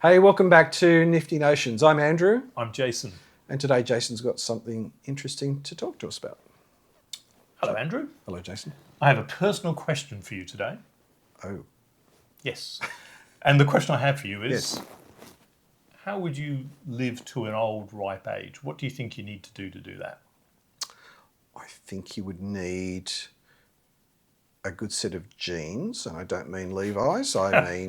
Hey, welcome back to Nifty Notions. I'm Andrew. I'm Jason. And today Jason's got something interesting to talk to us about. Hello, Andrew. Hello, Jason. I have a personal question for you today. Oh. Yes. And the question I have for you is, Yes. How would you live to an old, ripe age? What do you think you need to do that? I think you would need a good set of genes, and I don't mean Levi's. I mean,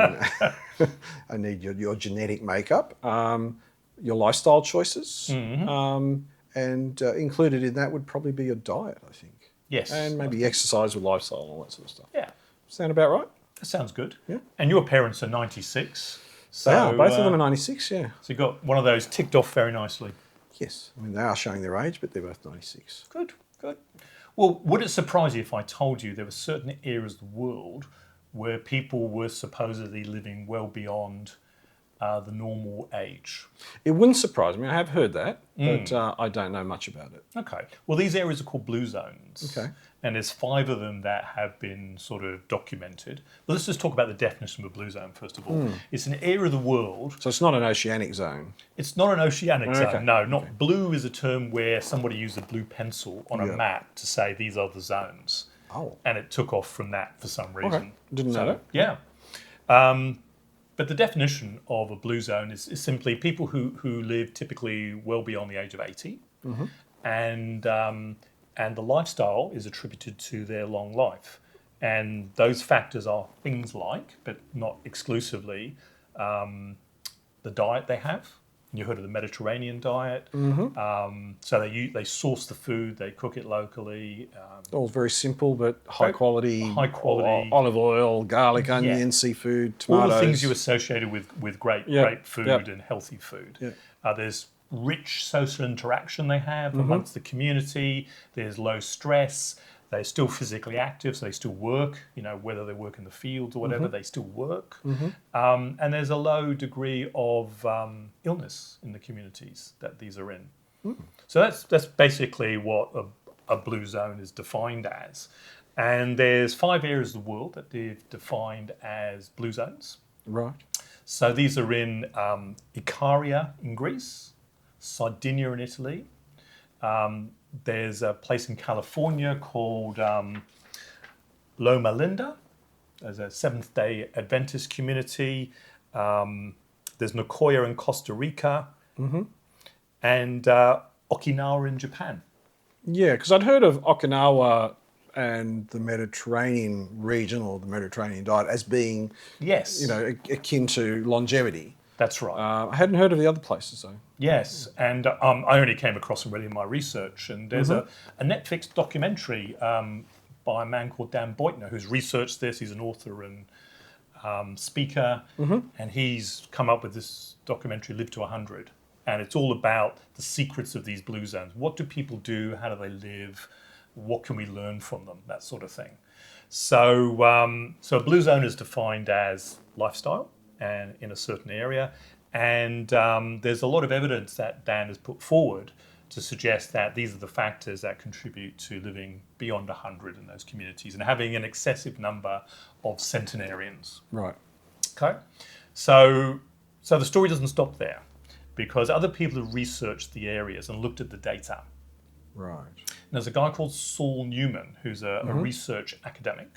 I need your genetic makeup, your lifestyle choices, and included in that would probably be your diet, I think. Yes. And maybe exercise with lifestyle and all that sort of stuff. Yeah. Sound about right? That sounds good. Yeah. And your parents are 96. So, Yeah, both of them are 96, yeah. So you got one of those ticked off very nicely. Yes. I mean, they are showing their age, but they're both 96. Good, good. Well, would it surprise you if I told you there were certain areas of the world where people were supposedly living well beyond the normal age? It wouldn't surprise me. I have heard that, but I don't know much about it. Okay. Well, these areas are called blue zones. Okay. And there's 5 of them that have been sort of documented. But let's just talk about the definition of a blue zone, first of all. It's an area of the world. So it's not an oceanic zone. It's not an oceanic zone. Okay. No, not blue is a term where somebody used a blue pencil on a map to say these are the zones. Oh. And it took off from that for some reason. Okay. Didn't know that. Yeah. But the definition of a blue zone is simply people who live typically well beyond the age of 80. And the lifestyle is attributed to their long life. And those factors are things like, but not exclusively, the diet they have. You heard of the Mediterranean diet. So they source the food, they cook it locally. All very simple, but high quality. High quality. Olive oil, garlic, onion, seafood, tomatoes. All the things you associated with great food and healthy food. Yeah. There's rich social interaction they have amongst the community. There's low stress. They're still physically active, so they still work, whether they work in the fields or whatever, they still work. And there's a low degree of illness in the communities that these are in. So that's basically what a blue zone is defined as. And there's 5 areas of the world that they've defined as blue zones. Right. So these are in Ikaria in Greece, Sardinia in Italy. There's a place in California called Loma Linda. There's a Seventh-day Adventist community. There's Nicoya in Costa Rica. And Okinawa in Japan. Yeah, because I'd heard of Okinawa and the Mediterranean region or the Mediterranean diet as being, akin to longevity. That's right. I hadn't heard of the other places though. Yes, and I only came across them really in my research. And there's a Netflix documentary by a man called Dan Beutner who's researched this. He's an author and speaker, and he's come up with this documentary, Live to 100. And it's all about the secrets of these blue zones. What do people do? How do they live? What can we learn from them? That sort of thing. So a blue zone is defined as lifestyle and in a certain area. And there's a lot of evidence that Dan has put forward to suggest that these are the factors that contribute to living beyond 100 in those communities and having an excessive number of centenarians. Right. Okay. So the story doesn't stop there because other people have researched the areas and looked at the data. Right. And there's a guy called Saul Newman who's a research academic.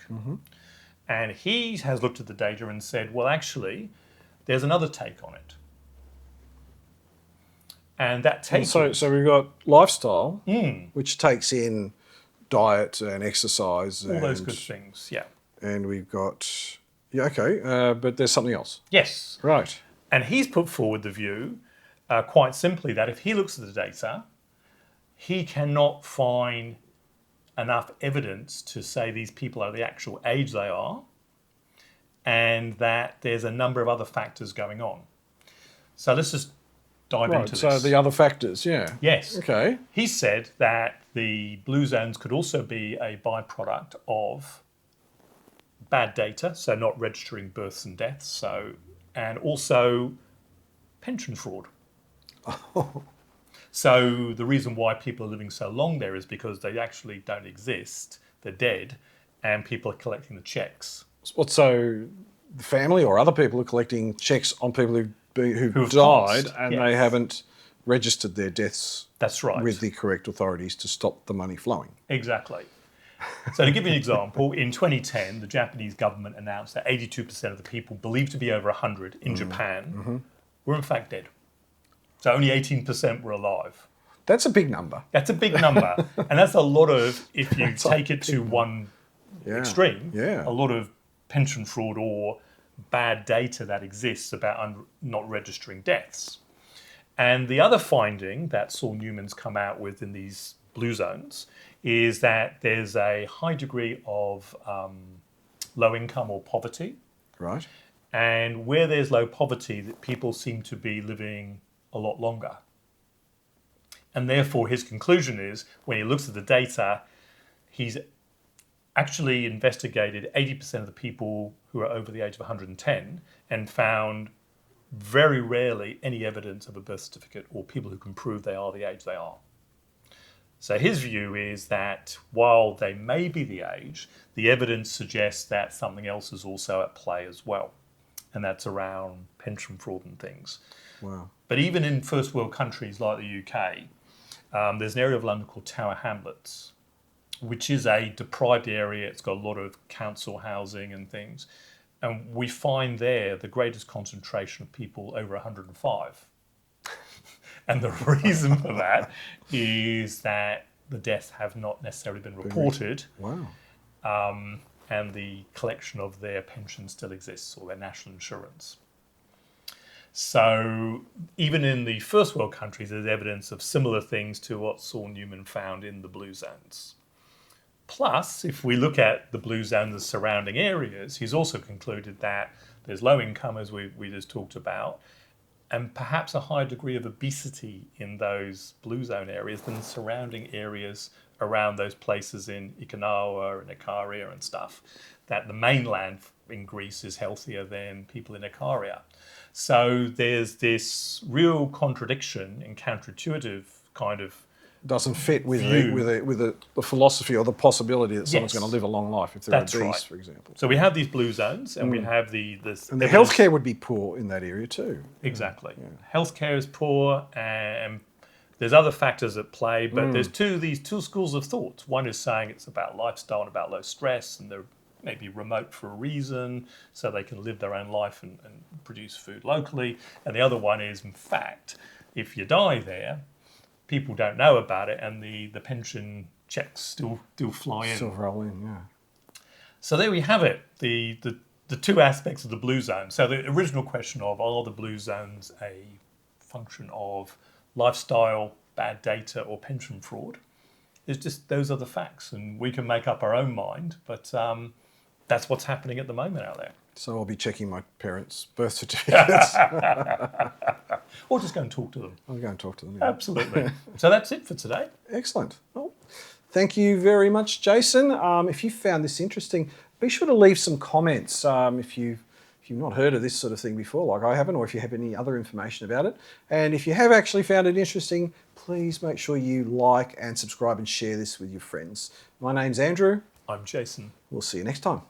And he has looked at the data and said, well, actually, there's another take on it. And that take... So we've got lifestyle, which takes in diet and exercise. All those good things, yeah. And we've got... Yeah, okay, but there's something else. Yes. Right. And he's put forward the view, quite simply, that if he looks at the data, he cannot find enough evidence to say these people are the actual age they are, and that there's a number of other factors going on. So let's just dive into this. So the other factors, yeah. Yes. Okay. He said that the blue zones could also be a byproduct of bad data, so not registering births and deaths, and also pension fraud. Oh. So the reason why people are living so long there is because they actually don't exist, they're dead, and people are collecting the checks. What, so the family or other people are collecting checks on people who who've have died passed, and yes. they haven't registered their deaths That's right. with the correct authorities to stop the money flowing. Exactly. So to give you an example, in 2010, the Japanese government announced that 82% of the people believed to be over 100 in Japan were in fact dead. So only 18% were alive. That's a big number. That's a big number. And that's a lot of, if you take it to one extreme, a lot of pension fraud or bad data that exists about not registering deaths. And the other finding that Saul Newman's come out with in these blue zones is that there's a high degree of low income or poverty. Right. And where there's low poverty, that people seem to be living a lot longer. And therefore, his conclusion is, when he looks at the data, he's actually investigated 80% of the people who are over the age of 110 and found very rarely any evidence of a birth certificate or people who can prove they are the age they are. So his view is that while they may be the age, the evidence suggests that something else is also at play as well. And that's around pension fraud and things. Wow. But even in first world countries like the UK, there's an area of London called Tower Hamlets, which is a deprived area. It's got a lot of council housing and things. And we find there the greatest concentration of people over 105. And the reason for that is that the deaths have not necessarily been reported. Wow. And the collection of their pension still exists, or their national insurance. So even in the first world countries, there's evidence of similar things to what Saul Newman found in the blue zones. Plus, if we look at the blue zone, the surrounding areas, he's also concluded that there's low income, as we just talked about, and perhaps a high degree of obesity in those blue zone areas than the surrounding areas around those places in Okinawa and Ikaria and stuff, that the mainland in Greece is healthier than people in Ikaria. So there's this real contradiction and counterintuitive kind of doesn't fit with the philosophy or the possibility that someone's going to live a long life if they're obese, for example. So we have these blue zones, and we have and the healthcare would be poor in that area too. Exactly. Yeah. Healthcare is poor, and there's other factors at play, but there's these two schools of thought. One is saying it's about lifestyle and about low stress, and they're maybe remote for a reason, so they can live their own life and produce food locally. And the other one is, in fact, if you die there, people don't know about it, and the pension checks still fly in. Still roll in, yeah. So there we have it, the two aspects of the blue zone. So the original question of, are the blue zones a function of lifestyle, bad data, or pension fraud? Is just, those are the facts, and we can make up our own mind, but that's what's happening at the moment out there. So I'll be checking my parents' birth certificates. Or just go and talk to them. I'll go and talk to them. Yeah. Absolutely. So that's it for today. Excellent. Well, thank you very much, Jason. If you found this interesting, be sure to leave some comments if you've not heard of this sort of thing before, like I haven't, or if you have any other information about it. And if you have actually found it interesting, please make sure you like and subscribe and share this with your friends. My name's Andrew. I'm Jason. We'll see you next time.